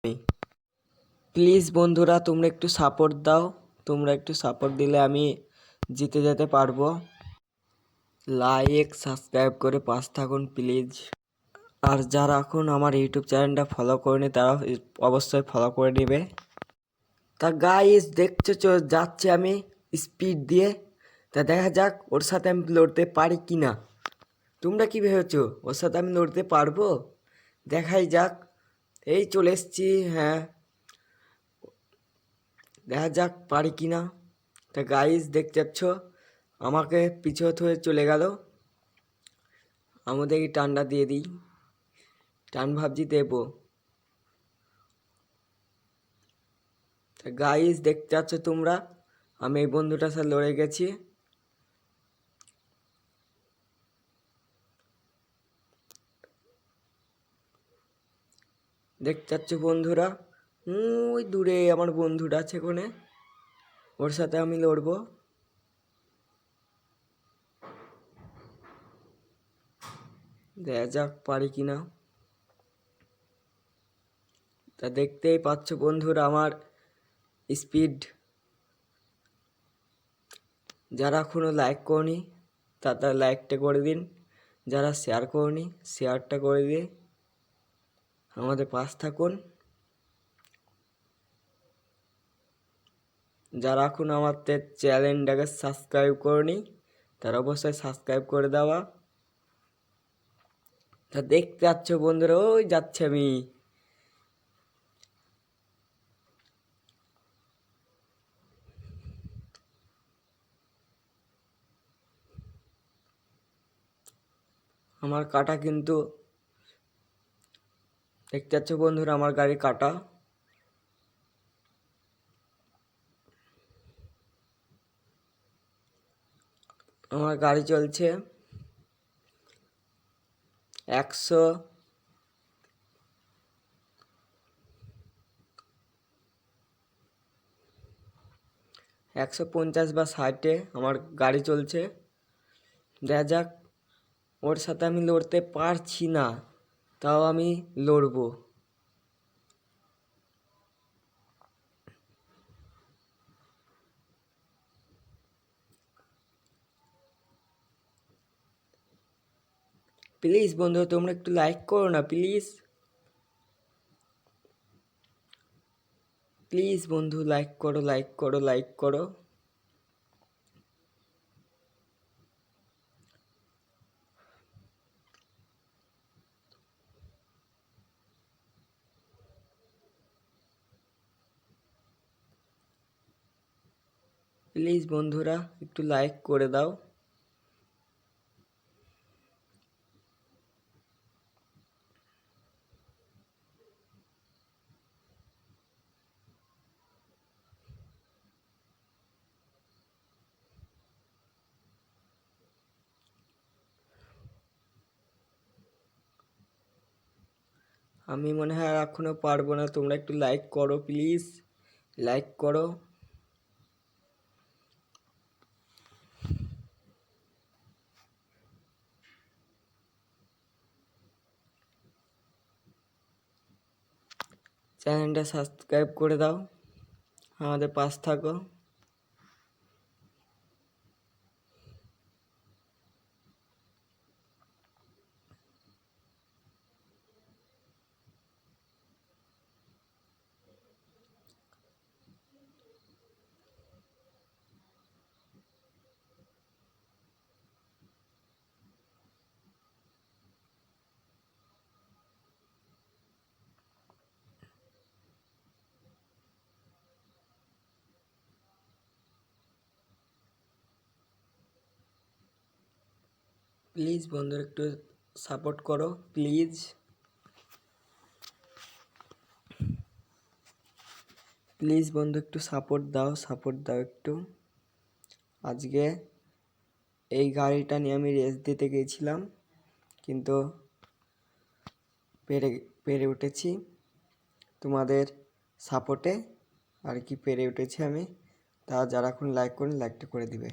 Please বন্ধুরা তোমরা একটু সাপোর্ট দাও, তোমরা একটু সাপোর্ট দিলে আমি জিতে যেতে পারবো। লাইক সাবস্ক্রাইব করে পাশে থাকুন প্লিজ। আর যারা এখন আমার ইউটিউব চ্যানেলটা ফলো করেনি তারা অবশ্যই ফলো করে নেবে। তা গাইস দেখছো যাচ্ছে আমি স্পিড দিয়ে, তা দেখা যাক ওর সাথে আমি লড়তে পারি কি না। তোমরা কি ভেবেছো ওর সাথে আমি লড়তে পারবো? দেখাই যাক। এই চলে এসছি, হ্যাঁ দেখা যাক পারি কি না। তা গাইস দেখতে যাচ্ছ আমাকে পিছু হয়ে চলে গেল। আমাদের এই টানটা দিয়ে দিই, টান ভাবছি দেবো। তা গাইস দেখতে যাচ্ছ তোমরা আমি এই বন্ধুটার সাথে লড়ে গেছি। দেখতে যাচ্ছ বন্ধুরা, ওই দূরে আমার বন্ধুটা আছে কোনে, ওর সাথে আমি লড়বো। দেখা যাক পারি কি না। তা দেখতেই পাচ্ছ বন্ধুরা আমার স্পিড। যারা এখনো লাইক করনি তারা লাইকটা করে দিন, যারা শেয়ার করনি শেয়ারটা করে দিয়ে আমাদের পাশ থাকুন। যারা এখন আমাদের চ্যানেলটাকে সাবস্ক্রাইব করনি তারা অবশ্যই সাবস্ক্রাইব করে দেওয়া। তা দেখতে পাচ্ছ বন্ধুরা ওই যাচ্ছে আমি। আমার কাটা কিন্তু দেখতে পাচ্ছ বন্ধুরা আমার গাড়ি কাটা। আমার গাড়ি চলছে 100 150 বা 60-এ আমার গাড়ি চলছে। দেখা যাক ওর সাথে আমি লড়তে পারছি না, তাও আমি লড়বো। প্লিজ বন্ধু তোমরা একটু লাইক করো না প্লিজ। প্লিজ বন্ধু লাইক করো, লাইক করো, লাইক করো। প্লিজ বন্ধুরা একটু লাইক করে দাও। আমি মনে হয় আর এখনো পারবো না, তোমরা একটু লাইক করো প্লিজ, লাইক করো। চ্যানেলটা সাবস্ক্রাইব করে দাও, আমাদের পাশ থাকো। প্লিজ বন্ধুরা একটু সাপোর্ট করো প্লিজ। প্লিজ বন্ধু একটু সাপোর্ট দাও, সাপোর্ট দাও একটু। আজকে এই গাড়িটা নিয়ে আমি রেস দিতে গিয়েছিলাম, কিন্তু পেরে উঠেছি তোমাদের সাপোর্টে আর কি, পেরে উঠেছি আমি। তা যারা এখন লাইক করেন লাইকটা করে দিবে।